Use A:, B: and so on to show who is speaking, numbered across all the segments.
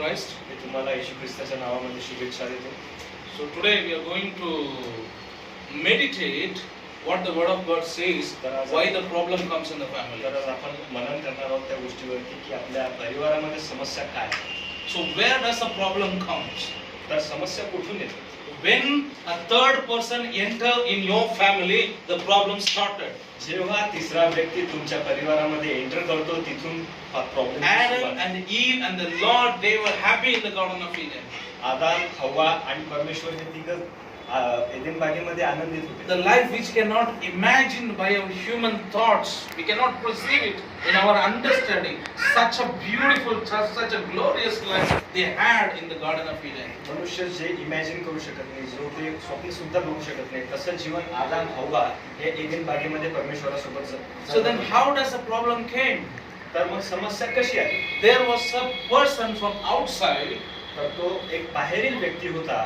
A: Christ.
B: मी तुम्हाला येशू ख्रिस्ताच्या नावामध्ये शुभेच्छा देतो.
A: So today we are going to meditate what the word of God says, why the problem comes in the family.
B: तर आपण मनन करणार आहोत त्या गोष्टीवरती की आपल्या परिवारामध्ये समस्या काय आहे.
A: So where does the problem comes?
B: तर समस्या कुठून येते?
A: When a third person enter in your family, the problem started.
B: जेव्हा तिसरा व्यक्ती तुमच्या परिवारामध्ये एंटर करतो तिथून हा problem
A: Adam and Eve and the Lord, they were happy in the Garden of Eden.
B: आदाम, हव्वा आणि परमेश्वर हे तिघं एदेन बागेमध्ये आनंदित होते.
A: The life which cannot imagine by our human thoughts, we cannot perceive it in our understanding. Such a beautiful, such a glorious life they had in the Garden of Eden.
B: मनुष्य जे इमॅजिन करू शकत नाही, जो ते स्वप्न सुद्धा बघू शकत नाही, तसं जीवन आदाम, हव्वा हे एदेन बागेमध्ये परमेश्वरासोबत
A: So then how does the problem came?
B: तर मग समस्या कशी आली?
A: There was a person from outside,
B: तर तो एक बाहेरील व्यक्ती होता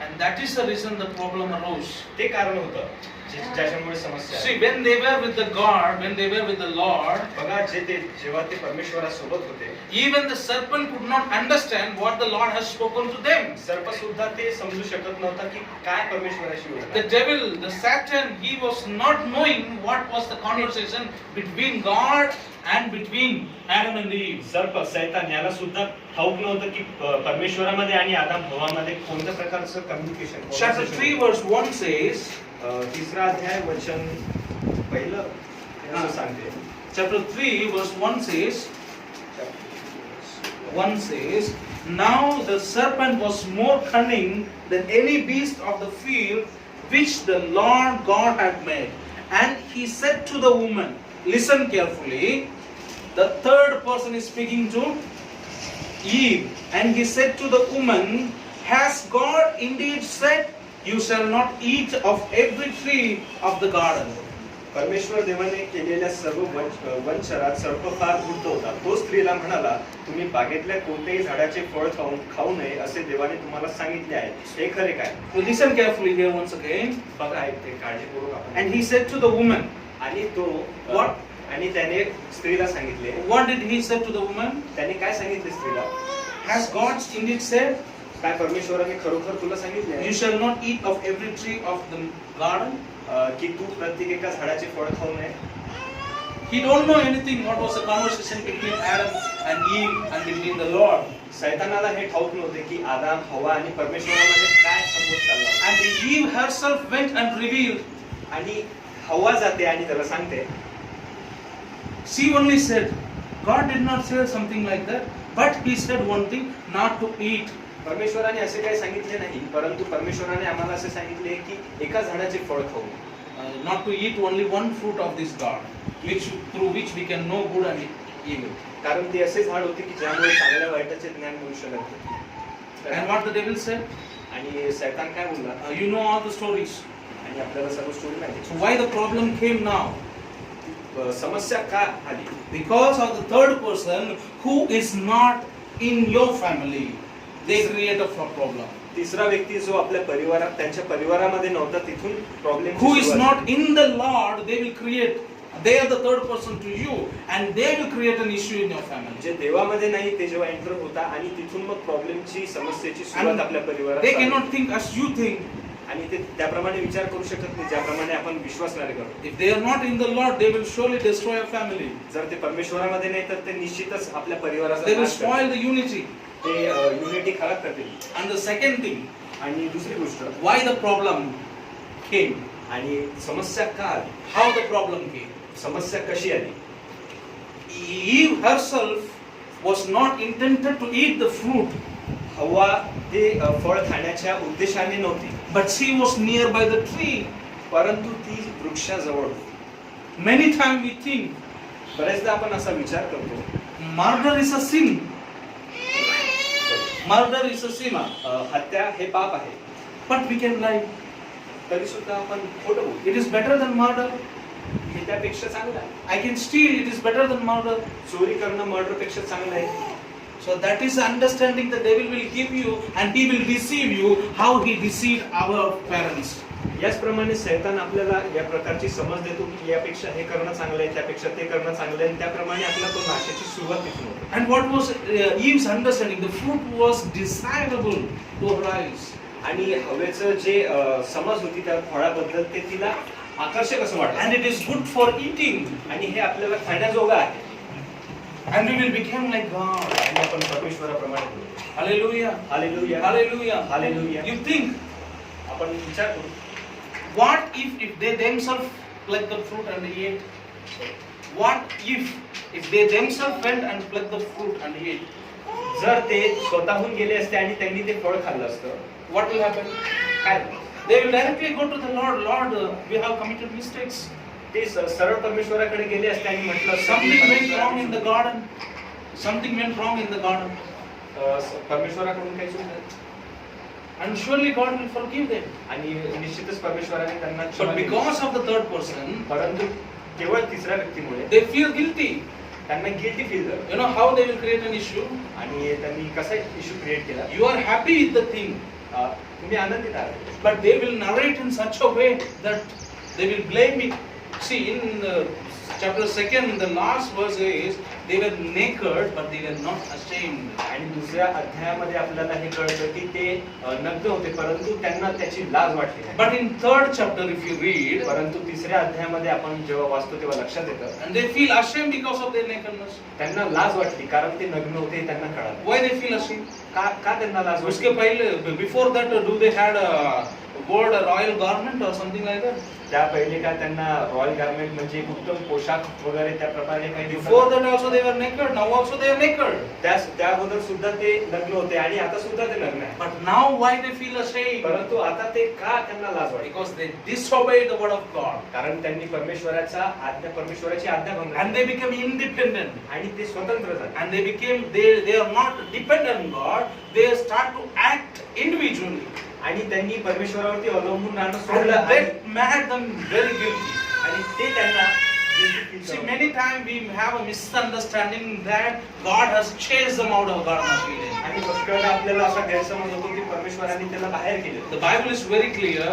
A: and that is the reason the problem arose.
B: ते कारण होतं ज्याच्यामुळे समस्या
A: See,
B: आली.
A: when they were with the God, when they were with the Lord,
B: बघा जेव्हा ते परमेश्वरासोबत होते,
A: even the serpent could not understand what the Lord has spoken to them.
B: सर्प सुद्धा ते समजू शकत नव्हता की काय परमेश्वराशी होतं.
A: The devil, the Satan, he was not knowing what was the conversation between God and between Adam and Eve.
B: सर्प सैतान याला सुद्धा ठाऊक नव्हतं की परमेश्वरामध्ये आणि आदाम हव्वामध्ये कोणत्या प्रकारचं कम्युनिकेशन.
A: Chapter 3 verse 1 says,
B: तिसरा अध्याय वचन पहिलं असं सांगते.
A: chapter 3 verse 1 says, 1 says, now the serpent was more cunning than any beast of the field which the Lord God had made. And he said to the woman, listen carefully, the third person is speaking to Eve. And he said to the woman, has God indeed said, you shall not eat of every tree of the garden?
B: परमेश्वर देवाने केलेल्या सर्व वनचरात सर्प फार धूर्त होता. तो स्त्रीला म्हणाला, तुम्ही बागेतल्या कोणत्याही झाडाचे फळ खाऊ नये असे देवाने तुम्हाला सांगितले आहे. हे खरे काय?
A: So listen carefully here once again.
B: बघा ते काळजीपूर्वक आपण.
A: And he said to the woman,
B: आणि तो
A: What?
B: आणि त्याने स्त्रीला सांगितले.
A: what did he say to the woman?
B: त्याने काय सांगितले स्त्रीला?
A: Has God indeed said,
B: काय परमेश्वराने खरोखर तुला सांगितले
A: you shall not eat of every tree of the garden?
B: की तू प्रत्येक एका झाडाचे फळ खाऊ नये?
A: He don't know anything what was the conversation between Adam and Eve and between the Lord.
B: सैतानाला हे ठाऊक नव्हते की आदाम, हव्वा आणि परमेश्वरामध्ये काय संबंध चालला.
A: And Eve herself went and revealed.
B: आणि हव्वा जाते आणि त्याला सांगते.
A: She only said, God did not say something like that, but he said one thing, not to eat.
B: परमेश्वराने असे काही सांगितले नाही, परंतु परमेश्वराने आम्हाला असे सांगितले की एका झाडाचे फळ खाऊ.
A: Not to eat only one fruit of this garden, through which we can know good and evil.
B: कारण ते असे झाड होते की ज्यामुळे चांगल्या वाईटाचे ज्ञान मिळू शकत.
A: And what the devil said?
B: आणि सैतान काय बोलला?
A: You know all the stories.
B: आणि आपल्याला सर्व स्टोरी माहिती.
A: So why the problem came now?
B: समस्या का आली?
A: Because of the third person who is not in your family, they create a problem.
B: तिसरा व्यक्ती जो आपल्या परिवारात त्यांच्या परिवारामध्ये नव्हता तिथून problem.
A: Who is not in the Lord, they will create. They are the third person to you, and they will create an issue in your family.
B: जे देवामध्ये नाही ते जेव्हा एंटर होता आणि तिथून मग प्रॉब्लेमची समस्येची सुरुवात आपल्या परिवारात.
A: They cannot think as you think.
B: आणि ते त्याप्रमाणे विचार करू शकत नाही ज्याप्रमाणे आपण विश्वासणारे करतो.
A: If they are not in the Lord, they will surely destroy a family.
B: जर ते परमेश्वरामध्ये नाही तर ते निश्चितच आपल्या परिवाराचा
A: They will
B: नाश करतील.
A: spoil the unity.
B: ते युनिटी खराब करतील.
A: And the second thing,
B: आणि दुसरी गोष्ट,
A: why the problem came?
B: आणि समस्या का आली?
A: How the problem came?
B: समस्या कशी आली?
A: Eve herself was not intended to eat the fruit,
B: हव्वा ते फळ खाण्याच्या उद्देशाने नव्हती,
A: but she was near by the tree.
B: परंतु ती वृक्षाजवळ होती.
A: Many times we think
B: बरेचदा आपण असा विचार करतो,
A: murder is a sin. Murder is a sin.
B: हत्या हे पाप आहे.
A: But we can lie.
B: तरी सुद्धा आपण खोटं बोलतो.
A: It is better than murder.
B: हे त्यापेक्षा चांगलं आहे.
A: I can steal. It is better than murder.
B: चोरी करणं मर्डर पेक्षा चांगलं आहे.
A: So that is the understanding the devil will give you, and he will deceive you how he deceived our parents.
B: याचप्रमाणे सैतान आपल्याला या प्रकारची समज देतो की यापेक्षा हे करणं चांगलं आहे, त्यापेक्षा ते करणं चांगलं आहे, आणि त्याप्रमाणे आपल्याला तो नाशाची सुरुवात तिथून होते.
A: And what was Eve's understanding? The fruit was desirable to her eyes.
B: आणि हवेचं जे समज होती त्या फळाबद्दल ते तिला आकर्षक असं वाटलं,
A: And it is good for eating.
B: आणि हे आपल्याला खाण्याजोगं आहे,
A: And we will become like God.
B: आणि आपण परमेश्वराप्रमाणे होऊ.
A: Hallelujah.
B: Hallelujah,
A: Hallelujah.
B: Hallelujah.
A: You think,
B: आपण विचार करू,
A: what if they themselves plucked the fruit and they ate? What if they themselves went and plucked the fruit and ate?
B: जर ते स्वतःहून गेले असते आणि त्यांनी ते फळ खाल्लं असतं,
A: What will happen?
B: काय
A: They will directly go to the Lord. Lord, we have committed mistakes.
B: ते सरळ परमेश्वराकडे गेले असते आणि म्हटलं
A: Something went wrong in the garden. Something went wrong in the garden.
B: परमेश्वराकडून काही चूक झाली.
A: And surely God will forgive them.
B: आणि निश्चितच परमेश्वराने त्यांना
A: But
B: क्षमा दिली.
A: because of the third person,
B: परंतु केवळ तिसऱ्या व्यक्तीमुळे
A: they feel guilty.
B: त्यांना गिल्टी फील झालं,
A: You know how they will create an issue?
B: आणि त्यांनी कसा इश्यू क्रिएट केला.
A: You are happy with the thing,
B: तुम्ही आनंदित आहात,
A: but they will narrate in such a way that they will blame it. See, in chapter 2, the last verse is, they were naked, but they were not ashamed.
B: आणि दुसऱ्या अध्यायामध्ये आपल्याला हे कळतं की ते नग्न होते, परंतु त्यांना त्याची लाज वाटली नाही.
A: But in third chapter, if you read,
B: परंतु तिसऱ्या अध्यायामध्ये आपण जेव्हा वाचतो तेव्हा लक्षात येतं
A: and they feel ashamed because of their nakedness.
B: त्यांना लाज वाटली, कारण ते नग्न होते हे त्यांना कळालं.
A: Why they feel ashamed?
B: का त्यांना लाज
A: उसके
B: वाटली?
A: पहले, before that, do they had a gold or royal garment or something like that?
B: त्या पहिले का त्यांना रॉयल गार्मेंट म्हणजे एक उत्तम पोशाख वगैरे त्या प्रकारे काही
A: Before that also they were naked. Now also they are naked.
B: त्याबद्दल सुद्धा ते नग्न होते आणि आता सुद्धा ते नग्न आहे.
A: But now why they feel ashamed?
B: परंतु आता ते का त्यांना लाज वाटली?
A: Because they disobeyed the word of God.
B: कारण त्यांनी परमेश्वराची आज्ञा भंग
A: And they became independent.
B: आणि ते स्वतंत्र झाले.
A: And they became, they are not dependent on God. They start to act individually.
B: आणि त्यांनी परमेश्वरावरती अवलंबून राहणं
A: And
B: सोडलं,
A: that made them very guilty.
B: आणि ते त्यांना
A: See, many times we have a misunderstanding that God has chased them out of Garden of Eden.
B: आणि पुष्कळदा आपल्याला असा गैरसमज होतो की परमेश्वराने त्याला बाहेर केलं.
A: The Bible is very clear.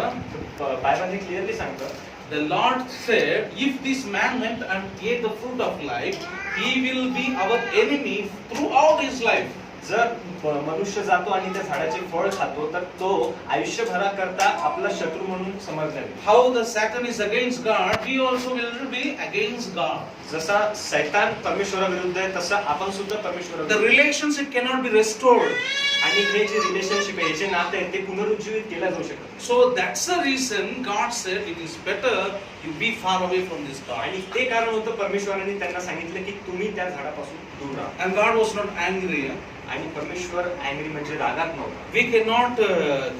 B: Bible हे क्लिअरली सांगतं,
A: The Lord said, if this man went and ate the fruit of life, he will be our enemy throughout his life.
B: जर मनुष्य जातो आणि त्या झाडाचे फळ खातो तर तो आयुष्यभराकरता आपला शत्रू म्हणून समजला.
A: How the Satan is against God, he also will be against God.
B: जसा सैतान परमेश्वराविरुद्ध आहे तसा आपण सुद्धा परमेश्वराविरुद्ध.
A: The relationship cannot be restored.
B: आणि हे जे रिलेशनशिप आहे, हे जे नाते आहे ते पुनरुज्जीवित केलं जाऊ शकत.
A: So that's the reason God said it is better you be far away from this God.
B: आणि ते कारण होतं परमेश्वराने त्यांना सांगितलं की तुम्ही त्या झाडापासून दूर राहा.
A: And God was not angry.
B: आणि परमेश्वर अँग्री म्हणजे रागात नव्हता.
A: We cannot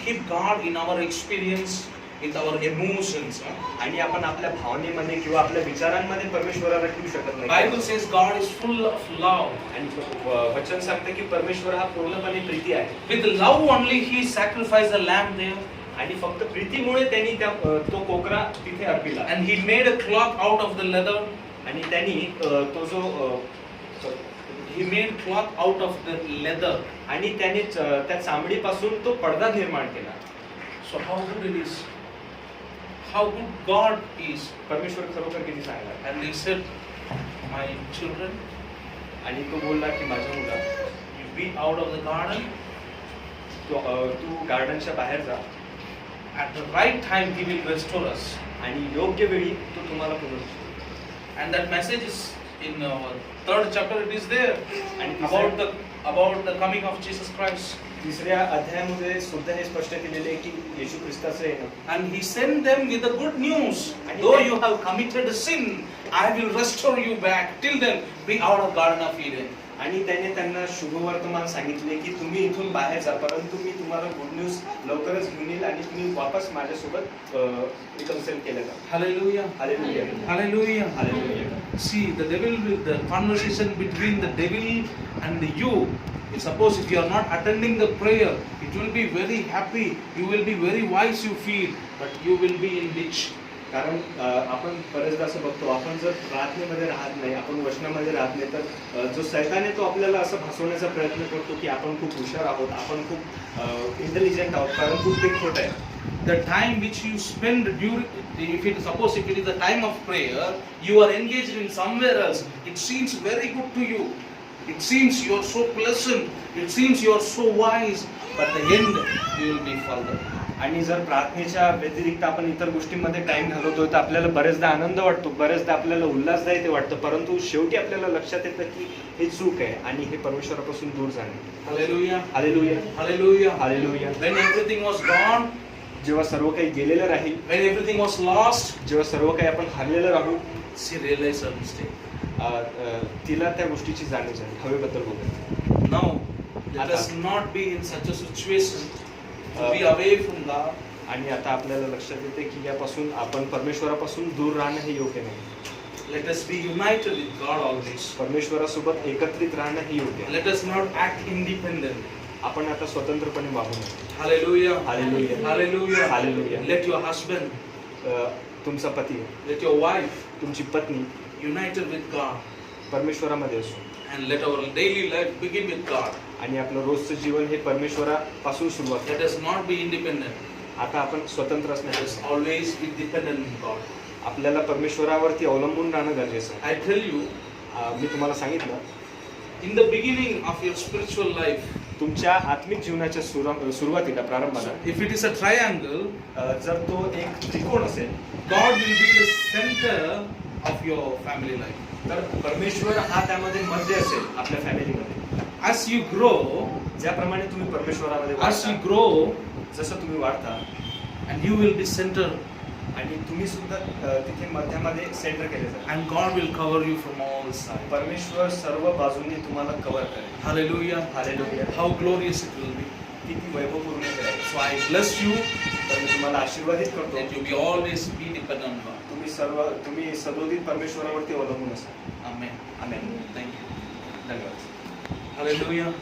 A: keep God in our experience, in our emotions.
B: आणि आपण आपल्या भावनेमध्ये किंवा आपल्या विचारांमध्ये परमेश्वराला ठेवू शकत नाही.
A: Bible says God is full of love.
B: आणि वचन सांगते की परमेश्वर हा पूर्णपणे प्रीती आहे.
A: With love only he sacrificed the lamb there.
B: आणि फक्त प्रीतीमुळे त्यांनी तो कोकरा तिथे अर्पिला.
A: And he made a cloth out of the leather.
B: आणि त्यांनी तो जो
A: He made cloth out of the leather.
B: आणि त्याने त्या चामडीपासून तो पडदा निर्माण केला.
A: So how good it is. How good God is.
B: परमेश्वर खरोखर किती चांगला आहे.
A: And he said, my children,
B: आणि तो बोलला की माझ्या मुला,
A: you be out of the garden.
B: तू गार्डनच्या बाहेर जा.
A: At the right time he will restore us.
B: आणि योग्य वेळी तो तुम्हाला पुनरुज्जीवित.
A: And that message is in third chapter it is there.
B: आणि
A: about the coming of Jesus Christ.
B: तिसऱ्या अध्यायामध्ये सुद्धा हे स्पष्ट केलेले आहे की येशू ख्रिस्ताचं येणं.
A: And he sent them with the good news.
B: And
A: Though you have committed a sin, I will restore you back. Till then, be out of Garden of Eden.
B: आणि त्याने त्यांना शुभवर्तमान सांगितले की तुम्ही इथून बाहेर जा, परंतु मी तुम्हाला गुड न्यूज लवकरच घेऊन येईल आणि तुम्ही वापस माझ्यासोबत रिकन्सिल केलं जा.
A: Hallelujah.
B: Hallelujah.
A: Hallelujah.
B: Hallelujah.
A: See, the conversation between the devil and you. Suppose if you are not attending the prayer, it will be very happy. You will be very wise, you feel, but you will be in ditch.
B: कारण आपण बरेचदा असं बघतो, आपण जर प्रार्थनेमध्ये राहत नाही, आपण वचनामध्ये राहत नाही, तर जो सैतान आहे तो आपल्याला असं भासवण्याचा प्रयत्न करतो की आपण खूप हुशार आहोत, आपण खूप इंटेलिजंट आहोत, परंतु ते खोटं आहे.
A: The time which you spend during, if it is the time of prayer, you are engaged in somewhere else. It seems very good to you. It seems you are so pleasant. It seems you are so wise. But the end, you will be further.
B: आणि जर प्रार्थनेच्या व्यतिरिक्त आपण इतर गोष्टींमध्ये time घालवतोय तर आपल्याला बरेचदा आनंद वाटतो, बरेचदा आपल्याला उल्हासदायी ते वाटतं, परंतु शेवटी आपल्याला लक्षात येतं की हे चूक आहे आणि हे परमेश्वरापासून दूर जाणे.
A: Hallelujah.
B: Hallelujah,
A: Hallelujah.
B: Hallelujah.
A: When everything was gone,
B: जेव्हा सर्व काही गेलेलं राहील,
A: when everything was lost,
B: जेव्हा सर्व काही आपण हरलेलं राहू,
A: she realized her mistake.
B: तिला त्या गोष्टीची जाणीव झाली. हवेबद्दल बोलतो.
A: Now, let us not be in such a situation to be away from God.
B: आणि आता आपल्याला लक्षात येते की यापासून आपण परमेश्वरापासून दूर राहणं हे योग्य नाही.
A: Let us be united with God always.
B: परमेश्वरासोबत एकत्रित राहणं हे योग्य आहे.
A: Let us not act independently.
B: आपण आता स्वतंत्रपणे वागू नये.
A: Hallelujah.
B: Hallelujah.
A: Hallelujah.
B: Hallelujah.
A: Let your husband,
B: तुमचा पती,
A: let your wife
B: तुमची पत्नी
A: united with God.
B: परमेश्वरामध्ये असो
A: And let our daily life begin with God.
B: आणि आपलं रोजचं जीवन हे परमेश्वरापासून सुरुवात
A: Let
B: आहे.
A: us not be independent.
B: आता आपण स्वतंत्र
A: Let
B: असण्याचं
A: us always be dependent on God.
B: आपल्याला परमेश्वरावरती अवलंबून राहणं गरजेचं आहे.
A: I tell you,
B: मी तुम्हाला सांगितलं,
A: in the beginning of your spiritual life,
B: तुमच्या आत्मिक जीवनाच्या सुरुवातीला प्रारंभाला
A: if it is a triangle,
B: जर तो एक त्रिकोण असेल
A: God will be the center of your family life.
B: तर परमेश्वर हा त्यामध्ये मध्य असेल आपल्या फॅमिलीमध्ये.
A: As you grow,
B: ज्याप्रमाणे तुम्ही परमेश्वरामध्ये
A: as you
B: वाढता,
A: grow,
B: जसं तुम्ही वाढता
A: and you will be center,
B: आणि तुम्ही सुद्धा तिथे मध्यामध्ये सेंटर केले जाता,
A: and God will cover you from all sides.
B: परमेश्वर सर्व बाजूंनी तुम्हाला कव्हर करेल.
A: Hallelujah.
B: Hallelujah.
A: How glorious it will be.
B: किती वैभवपूर्ण करेल.
A: So I bless you
B: तर मी तुम्हाला आशीर्वादित करतो.
A: that you be always be dependent on God.
B: तुम्ही सदोदित परमेश्वरावरती अवलंबून असा.
A: Amen.
B: आमेन.
A: Thank you.
B: धन्यवाद.
A: Hallelujah.